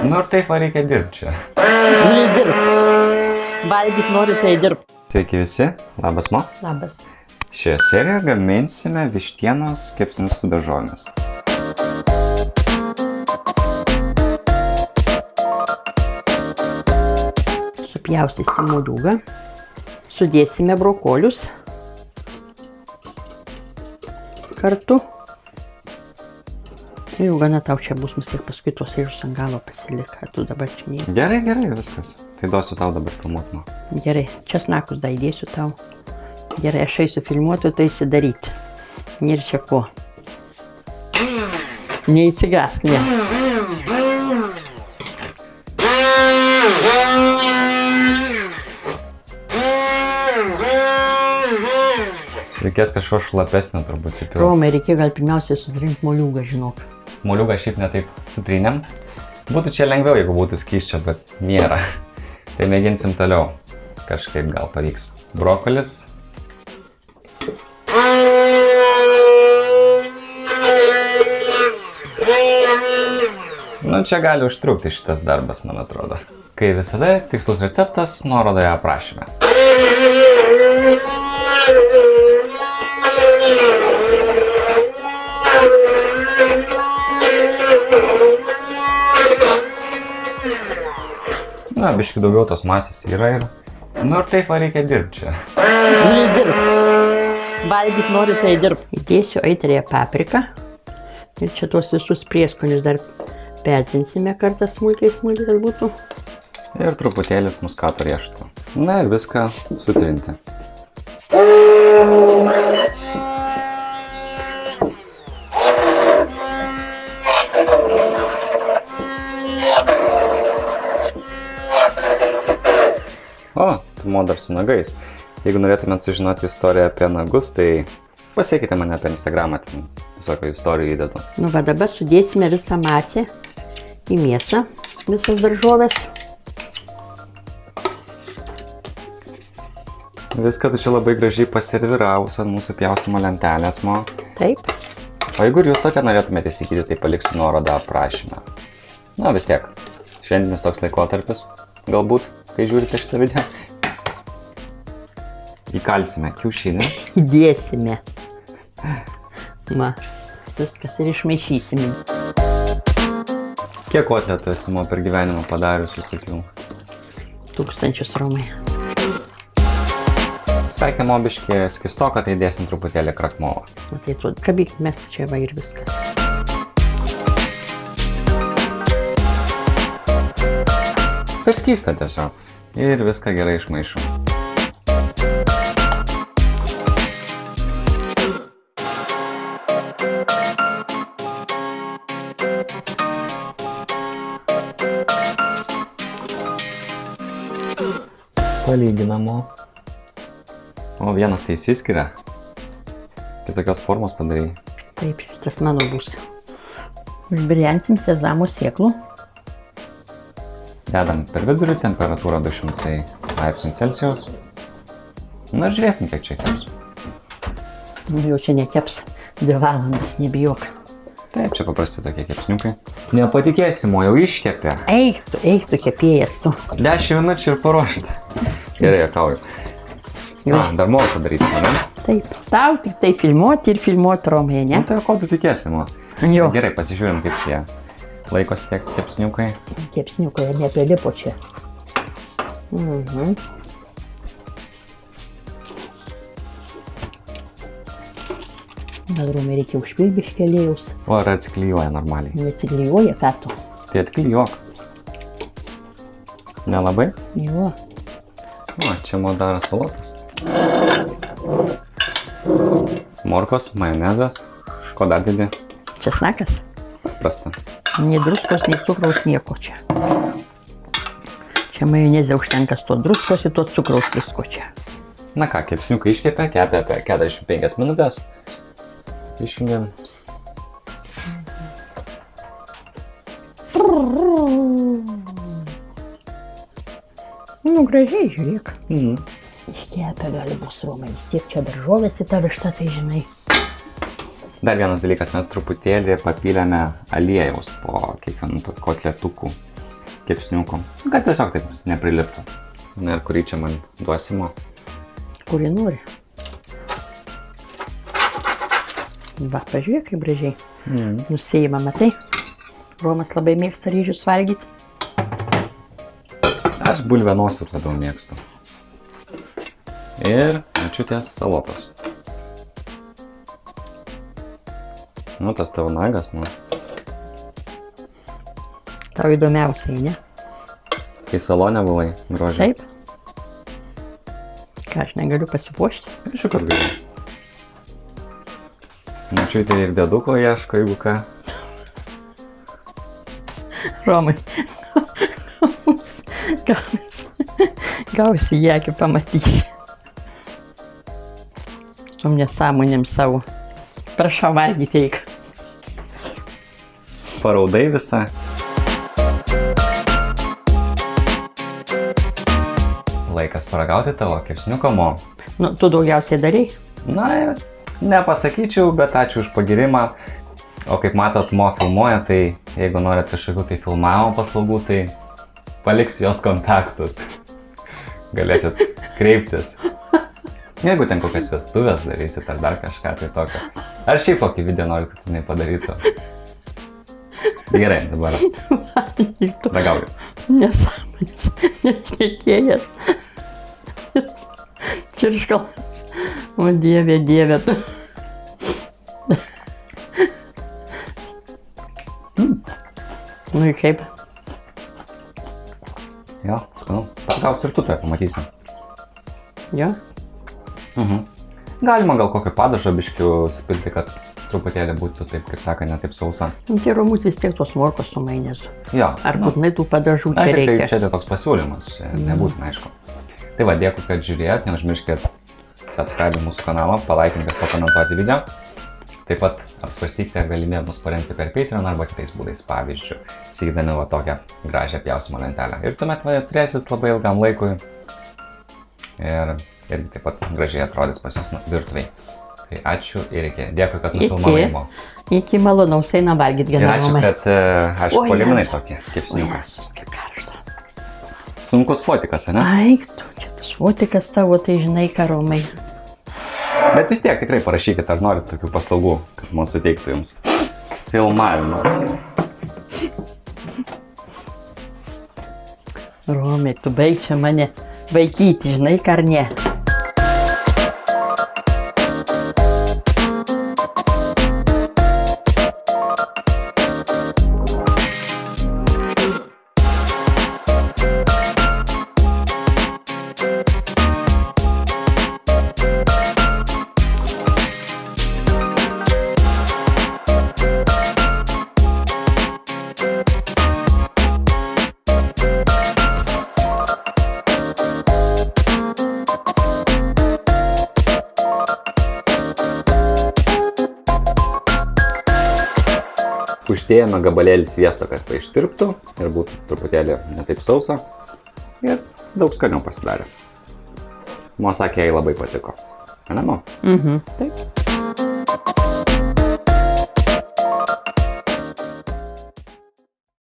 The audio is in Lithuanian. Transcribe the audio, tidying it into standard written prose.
Nu ir taip va reikia dirbti čia. Nu, dirb. Valgyt nori, tai dirb. Sveiki visi, labas Mo. Labas. Šioje serijoje gaminsime vištienos kepsnius su daržovėmis. Supjaustysim moliūgą. Sudėsime brokolius. Kartu. Jau gana tau čia bus, vis tiek paskui tos ežus ant galo pasilika, tu dabar čia nei. Gerai, viskas. Tai duosiu tau dabar filmuoti. Gerai, česnakus da įdėsiu tau. Gerai, aš eisiu filmuoti, tai įsidaryti. Nėr čia ko. Neįsigask, ne. Reikės kažko šlapesnio turbūt. Romai, reikia gal pirmiausiai sutrink moliūgą, žinok. Moliūgą šiaip netaip sutrynėm. Būtų čia lengviau, jeigu būtų skysčio, bet nėra. Tai mėginsim toliau. Kažkaip gal pavyks. Brokolis. Nu, čia gali užtrukti šitas darbas, man atrodo. Kai visada, tikslus receptas nuorodoje aprašyme. Na, biški daugiau tos masės yra ir... Nu ir taip va reikia dirbti čia. Nu, dirb. Valgyt nori, tai dirb. Įdėsiu aitriąją papriką. Ir čia tuos visus prieskonius dar pertinsime kartą smulkiai, kad būtų. Ir truputėlis muskato riešuto. Na ir viską sutrinti. O, tu Mo dar su nagais. Jeigu norėtumėt sužinoti istoriją apie nagus, tai pasiekite mane apie Instagramą, ten visokių istorijų įdedu. Nu va, dabar sudėsime visą masę į mėsą, visas daržovės. Viską tu čia labai gražiai paserviravus ant mūsų pjaustymo lentelės, Mo. Taip. O jeigu ir jūs tokią norėtumėte įsigyti, tai paliksiu nuorodą aprašyme. Na vis tiek, šventinis toks laikotarpis, galbūt, kai žiūrite šitą video. Įkalsime kiaušinį. Įdėsime. Va, viskas ir išmaišysime. Kiek kotletų esi Mo per gyvenimą padarius visokių? 1000 Romai. Sakė Mo biškį skistoką, tai dėsim truputėlį krakmovo. O tai atrodo, kabyk mes čia va ir viskas. Per skystą tiesiog. Ir viską gerai išmaišom. Palyginamo. O vienas tai įsiskiria. Kitokios formos padarai. Taip, šitas mano bus. Užbiriansim sezamo sėklų. Dedam per vidurį, temperatūra 200 laipsnių Celsijaus. Na ir žiūrėsim, kiek čia keps. Jau čia nekeps 2 valandas, nebijok. Taip, čia paprasti tokie kepsniukai. Nepatikėsi, Mo jau iškepė. Eik tu kepėjas tu. 10 minučių ir paruošta. Gerai, juokauju. Dar morką darysime, ne? Taip, tau tik tai filmuoti ir filmuoti Romai, ne? Nu tai ko tu tikėsi, Mo? Jo. Gerai, pasižiūrim, kaip čia laikosi tiek kepsniukai. Kepsniukai, ne apie lipo čia. Gal Romai reikia užpilbiškį aliejaus. O ar atsiklijuoja normaliai? Nesiklijuoja, ką tu? Tai atklijuok. Nelabai? Jo. O, čia Mo daro salotas. Morkos, majonezas. Ko dar dedi? Česnakas? Paprasta. Nei druskos, nei cukraus, nieko čia. Čia majonezė užtenka to druskos ir to cukraus visko čia. Na ką, kepsniukai iškepė, kepė apie 45 minutės. Išjungiam. Nu, gražiai, žiūrėk. Mhm. Iškepę gali bus Romai, vis tiek čia daržovės į tą vištą, tai žinai. Dar vienas dalykas, mes truputėlį papylėme aliejaus po kiekvienų kotletukų. kepsniukų. Kad tiesiog taip nepriliptų. Na ir kurį čia man duosimo? Kurį nori. Va, pažiūrėk, kaip gražiai. Nusėjimą, matai? Romas labai mėgsta ryžius valgyti. Aš bulvenosius labiau mėgstu. Ir ačiūtės salotos. Nu, tas tavo nagas, man. Tau įdomiausiai, ne? Kai salone buvai, grožiai. Taip. Ką, aš negaliu pasipuošti? Aišku, kad gali. Ačiūtė ir dėduko ieško, jeigu ką. Romai, gausi į akį pamatysi. Su nesąmonėm savo. Prašau valgyti eik. Paraudai visą. Laikas paragauti tavo kepsniuko, Mo. Nu, tu daugiausiai darai? Na, nepasakyčiau, bet ačiū už pagirimą. O kaip matot, Mo filmuoja, tai jeigu norit kažkokių tai filmavimo paslaugų, tai paliksiu jos kontaktus. Galėsit kreiptis. Jeigu ten kokias vestuvės darysit ar dar kažką tai tokio. Ar šiaip kokį video norit, kad jinai padarytų. Gerai, dabar ragauju. Nesąmonės, nešnekėjęs. Čirškalas. O dieve, dieve tu. Nu ir kaip? Jo, skanu. Paragausiu ir tu toje pamatysi. Jo? Galima gal kokio padažo biškių supilti, kad truputėlį būtų taip, kaip sako, ne taip sausa. Tai Romut vis tiek tos morkos su majonezu. Jo. Ar būtinai tų padažų čia Aišku, tai reikia? čia tai toks pasiūlymas, čia nebūtina, aišku. Tai va, dėkui, kad žiūrėjot, neužmirškit subscribe mūsų kanalą, palaikinti ir pakomentuoti video. Taip pat apsvarstykite galimybę mus paremti per Patreon arba kitais būdais, pavyzdžiui, įsigydami va tokią gražią pjausimo lentelę. Ir tuomet va, turėsit labai ilgam laikui ir irgi taip pat gražiai atrodys pas jūs virtuviai. Tai ačiū ir iki. Dėkui, kad nufilmavai Mo. Iki malonaus, einam valgyt Ir ačiū, gana. kad aš pagaminai tokį kepsniuką. Jezus, kaip karšta. Sunkus fotikas, ane? Aik, tu čia tas fotikas tavo, tai žinai, ką Romai. Bet vis tiek tikrai parašykit, ar norit tokių paslaugų, kad man suteiktų jums. Filmavimas. Romai, tu baig čia mane vaikyti, žinai, ką ar ne. Uždėjome gabalėlį sviesto, kad tai ištirptų ir būtų truputėlį netaip sausa. Ir daug skaniau pasidarė. Mo sakė, jai labai patiko. Ane, Mo? Taip.